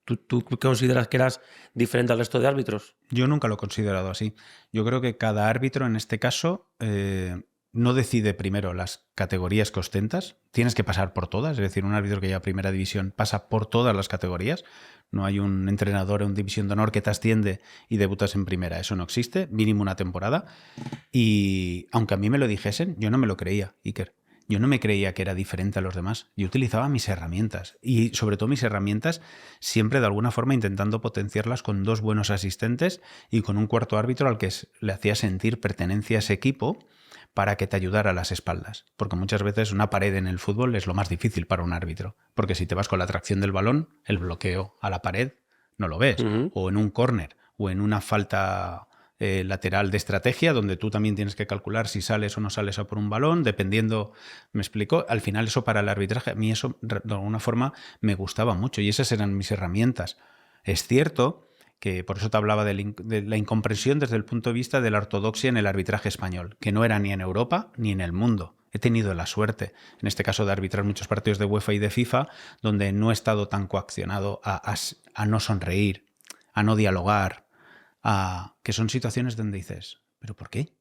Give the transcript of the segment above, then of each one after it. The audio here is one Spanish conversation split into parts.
¿Tú consideras que eras diferente al resto de árbitros? Yo nunca lo he considerado así. Yo creo que cada árbitro en este caso no decide primero las categorías que ostentas. Tienes que pasar por todas. Es decir, un árbitro que lleva primera división pasa por todas las categorías. No hay un entrenador en división de honor que te asciende y debutas en primera. Eso no existe. Mínimo una temporada. Y aunque a mí me lo dijesen, yo no me lo creía, Iker. Yo no me creía que era diferente a los demás. Yo utilizaba mis herramientas y sobre todo mis herramientas siempre de alguna forma intentando potenciarlas con 2 buenos asistentes y con un cuarto árbitro al que le hacía sentir pertenencia a ese equipo para que te ayudara a las espaldas. Porque muchas veces una pared en el fútbol es lo más difícil para un árbitro. Porque si te vas con la tracción del balón, el bloqueo a la pared no lo ves. O en un córner o en una falta lateral de estrategia, donde tú también tienes que calcular si sales o no sales a por un balón, dependiendo, me explico, al final eso para el arbitraje, a mí eso de alguna forma me gustaba mucho y esas eran mis herramientas. Es cierto que por eso te hablaba de la incomprensión desde el punto de vista de la ortodoxia en el arbitraje español, que no era ni en Europa ni en el mundo. He tenido la suerte, en este caso, de arbitrar muchos partidos de UEFA y de FIFA, donde no he estado tan coaccionado a no sonreír, a no dialogar, que son situaciones donde dices, ¿pero por qué?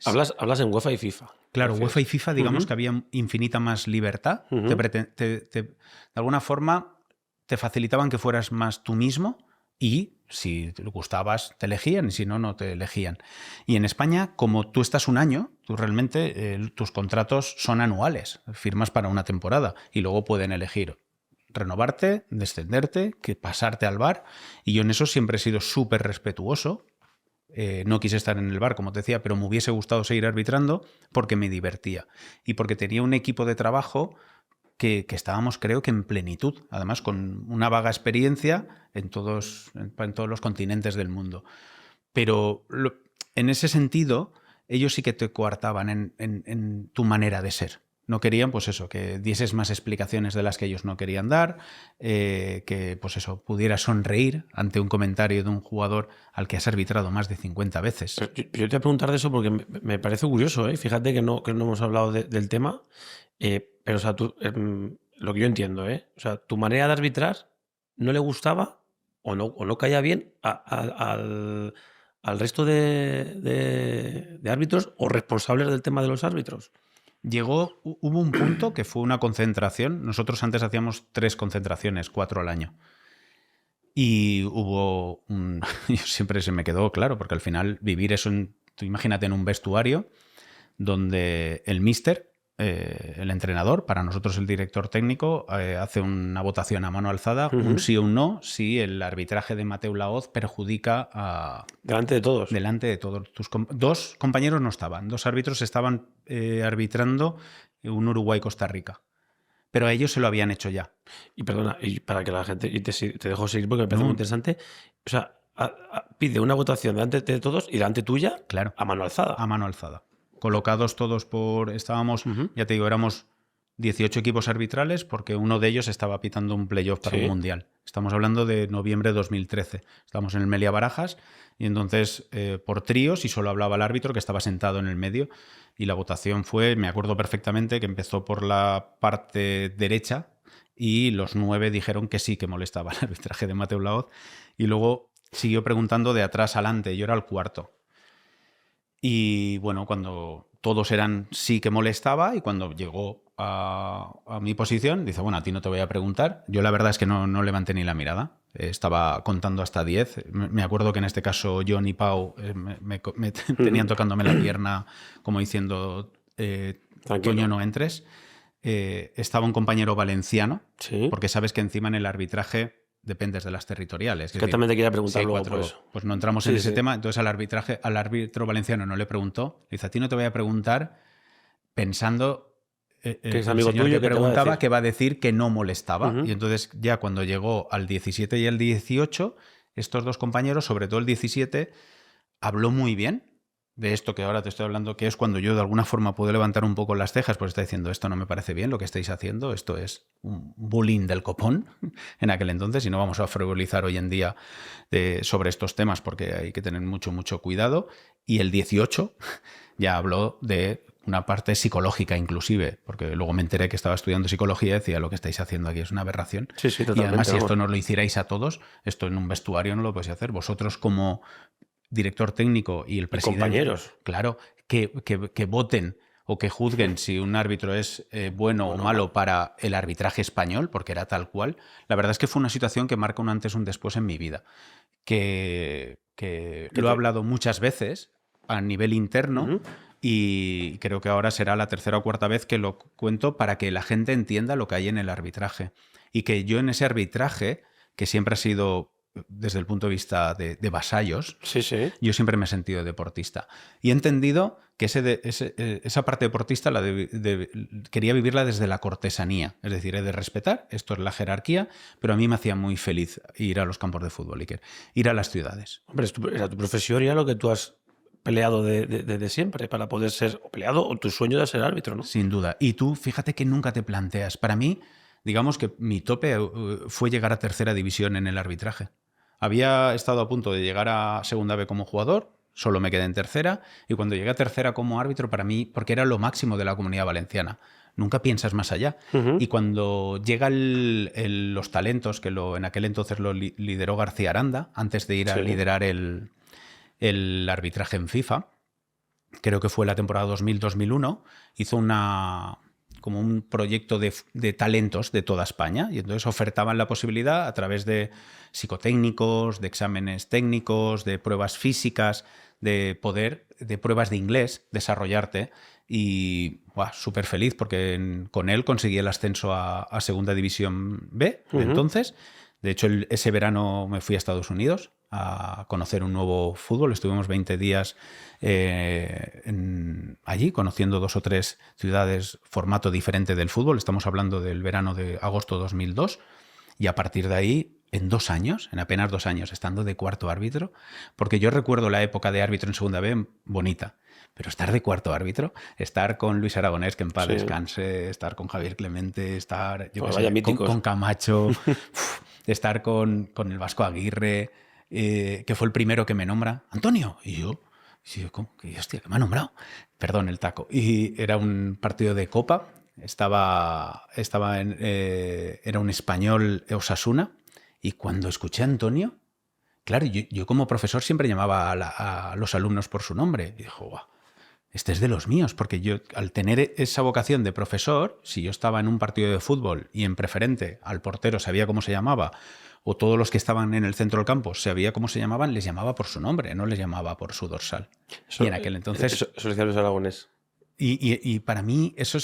Hablas en UEFA y FIFA. Claro, UEFA y FIFA, digamos que había infinita más libertad. De alguna forma te facilitaban que fueras más tú mismo y si te gustabas te elegían y si no, no te elegían. Y en España, como tú estás un año, tú realmente tus contratos son anuales, firmas para una temporada y luego pueden elegir renovarte, descenderte, que pasarte al VAR. Y yo en eso siempre he sido súper respetuoso. No quise estar en el VAR, como te decía, pero me hubiese gustado seguir arbitrando porque me divertía. Y porque tenía un equipo de trabajo que estábamos, creo que en plenitud. Además, con una vaga experiencia en todos los continentes del mundo. Pero en ese sentido, ellos sí que te coartaban en tu manera de ser. No querían, pues eso, que dieses más explicaciones de las que ellos no querían dar, que, pues eso, pudieras sonreír ante un comentario de un jugador al que has arbitrado más de 50 veces. Yo te voy a preguntar de eso porque me parece curioso, ¿eh? Fíjate que no hemos hablado del tema, pero o sea, lo que yo entiendo, o sea, tu manera de arbitrar no le gustaba o no caía bien al resto de árbitros o responsables del tema de los árbitros. Hubo un punto que fue una concentración. Nosotros antes hacíamos 3 concentraciones, 4 al año. Y hubo siempre se me quedó claro, porque al final vivir eso, tú imagínate en un vestuario donde el míster, el entrenador, para nosotros el director técnico, hace una votación a mano alzada, un sí o un no, si el arbitraje de Mateu Laoz perjudica a... Delante de todos. Delante de todos. 2 compañeros no estaban, 2 árbitros estaban arbitrando un Uruguay-Costa Rica. Pero a ellos se lo habían hecho ya. Y perdona, y para que la gente... Y te dejo seguir porque me parece muy interesante. O sea, pide una votación delante de todos y delante tuya, claro, a mano alzada. A mano alzada. Colocados todos estábamos, ya te digo, éramos 18 equipos arbitrales porque uno de ellos estaba pitando un playoff para un mundial. Estamos hablando de noviembre de 2013. Estamos en el Meliá Barajas y entonces por tríos y solo hablaba el árbitro que estaba sentado en el medio y la votación fue, me acuerdo perfectamente, que empezó por la parte derecha y los 9 dijeron que sí, que molestaba el arbitraje de Mateu Laoz y luego siguió preguntando de atrás adelante. Yo era el cuarto. Y bueno, cuando todos eran sí que molestaba y cuando llegó a mi posición, dice, bueno, a ti no te voy a preguntar. Yo la verdad es que no levanté ni la mirada. Estaba contando hasta 10. Me acuerdo que en este caso John y Pau me tenían tocándome la pierna como diciendo, Toño, no entres. Estaba un compañero valenciano, porque sabes que encima en el arbitraje... dependes de las territoriales. Es que también te quería preguntar luego 4, por eso. Pues no entramos en ese tema. Entonces al árbitro valenciano no le preguntó. Le dice, a ti no te voy a preguntar pensando que es amigo el señor tuyo que preguntaba que va a decir que no molestaba. Y entonces ya cuando llegó al 17 y al 18, estos 2 compañeros, sobre todo el 17, habló muy bien de esto que ahora te estoy hablando, que es cuando yo de alguna forma puedo levantar un poco las cejas, pues está diciendo, esto no me parece bien lo que estáis haciendo, esto es un bullying del copón en aquel entonces y no vamos a frivolizar hoy en día sobre estos temas porque hay que tener mucho, mucho cuidado. Y el 18 ya habló de una parte psicológica inclusive, porque luego me enteré que estaba estudiando psicología y decía, lo que estáis haciendo aquí es una aberración. Sí, sí, Y totalmente. además, si vamos. esto no lo hicierais a todos, esto en un vestuario no lo podéis hacer. Vosotros como director técnico y el presidente, compañeros. claro, que voten o que juzguen si un árbitro es bueno o malo para el arbitraje español, porque era tal cual. La verdad es que fue una situación que marca un antes y un después en mi vida, que lo he hablado muchas veces a nivel interno. Y creo que ahora será la tercera o cuarta vez que lo cuento para que la gente entienda lo que hay en el arbitraje. Y que yo en ese arbitraje, que siempre ha sido desde el punto de vista de vasallos, Sí, sí. yo siempre me he sentido deportista. Y he entendido que esa parte deportista quería vivirla desde la cortesanía. Es decir, he de respetar, esto es la jerarquía, pero a mí me hacía muy feliz ir a los campos de fútbol, Iker, ir a las ciudades. Hombre, era tu profesión y era lo que tú has peleado de siempre para poder ser, o peleado, o tu sueño de ser árbitro, ¿no? Sin duda. Y tú, fíjate que nunca te planteas. Para mí, digamos que mi tope fue llegar a tercera división en el arbitraje. Había estado a punto de llegar a segunda B como jugador, solo me quedé en tercera, y cuando llegué a tercera como árbitro, para mí, porque era lo máximo de la Comunidad Valenciana, nunca piensas más allá. Y cuando llegan los talentos, que en aquel entonces lo lideró García Aranda, antes de ir a liderar el arbitraje en FIFA, creo que fue la temporada 2000-2001, hizo como un proyecto de talentos de toda España, y entonces ofertaban la posibilidad a través de psicotécnicos, de exámenes técnicos, de pruebas físicas, de pruebas de inglés, desarrollarte, y súper feliz porque con él conseguí el ascenso a Segunda División B entonces. De hecho, ese verano me fui a Estados Unidos a conocer un nuevo fútbol. Estuvimos 20 días allí, conociendo 2 o 3 ciudades, formato diferente del fútbol. Estamos hablando del verano de agosto 2002. Y a partir de ahí, en apenas 2 años, estando de cuarto árbitro, porque yo recuerdo la época de árbitro en Segunda B bonita, pero estar de cuarto árbitro, estar con Luis Aragonés, que en paz descanse, estar con Javier Clemente, estar con Camacho, estar con el Vasco Aguirre, que fue el primero que me nombra, Antonio, y yo, ¿cómo? Hostia, que me ha nombrado. Perdón, el taco. Y era un partido de Copa, era un español Osasuna, y cuando escuché a Antonio, claro, yo como profesor siempre llamaba a los alumnos por su nombre, y dijo, guau, este es de los míos, porque yo al tener esa vocación de profesor, si yo estaba en un partido de fútbol y en preferente al portero sabía cómo se llamaba, o todos los que estaban en el centro del campo sabía cómo se llamaban, les llamaba por su nombre, no les llamaba por su dorsal. Y en aquel entonces... Eso decía Luis Aragonés. Y para mí eso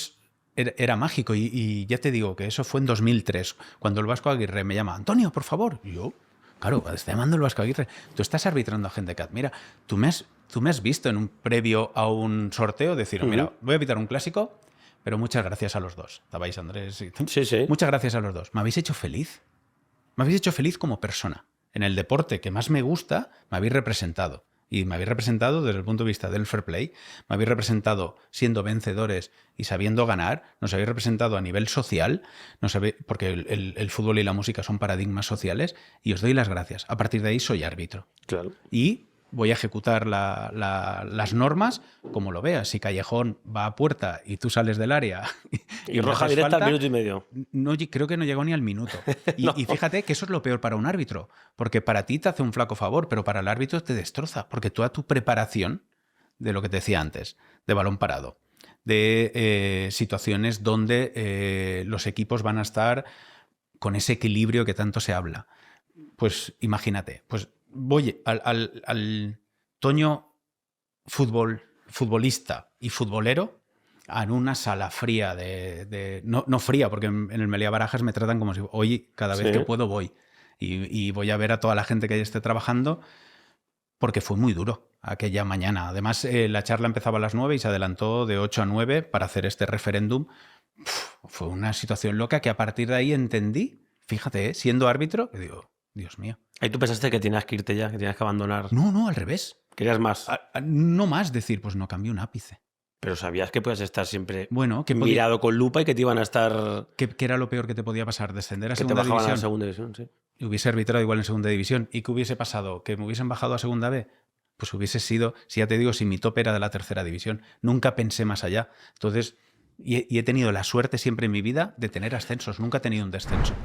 era mágico, y ya te digo que eso fue en 2003, cuando el Vasco Aguirre me llama, Antonio, por favor, y yo... Claro, está llamando el Vasco Aguirre. Tú estás arbitrando a gente que admira. Tú me has visto en un previo a un sorteo decir, mira, voy a arbitrar un clásico, pero muchas gracias a los dos. Estabais, Andrés. Sí. Muchas gracias a los dos. Me habéis hecho feliz. Me habéis hecho feliz como persona. En el deporte que más me gusta, me habéis representado. Y me habéis representado desde el punto de vista del fair play, me habéis representado siendo vencedores y sabiendo ganar, nos habéis representado a nivel social, porque el fútbol y la música son paradigmas sociales, y os doy las gracias. A partir de ahí soy árbitro. Claro. Y voy a ejecutar las normas como lo veas. Si Callejón va a puerta y tú sales del área y roja directa al minuto y medio. No, creo que no llegó ni al minuto. Y fíjate que eso es lo peor para un árbitro, porque para ti te hace un flaco favor, pero para el árbitro te destroza, porque toda tu preparación de lo que te decía antes, de balón parado, de situaciones donde los equipos van a estar con ese equilibrio que tanto se habla. Pues imagínate, pues voy al Toño futbolista y futbolero en una sala fría no fría, porque en el Meliá Barajas me tratan como si hoy cada vez que puedo voy y voy a ver a toda la gente que esté trabajando, porque fue muy duro aquella mañana. Además, la charla empezaba a las 9 y se adelantó de 8 a 9 para hacer este referéndum. Fue una situación loca que a partir de ahí entendí, fíjate, siendo árbitro, que digo, Dios mío. Ahí tú pensaste que tenías que irte ya, que tenías que abandonar. No, al revés. ¿Querías más? No más, decir, pues no cambio un ápice. Pero sabías que podías estar siempre que mirado con lupa y que te iban a estar... ¿Qué era lo peor que te podía pasar? ¿Descender a que segunda te bajaban división? a segunda división, sí. Y hubiese arbitrado igual en segunda división. ¿Y qué hubiese pasado? ¿Que me hubiesen bajado a segunda B? pues hubiese sido, si ya te digo, si mi tope era de la tercera división, nunca pensé más allá. Entonces, y he tenido la suerte siempre en mi vida de tener ascensos, nunca he tenido un descenso.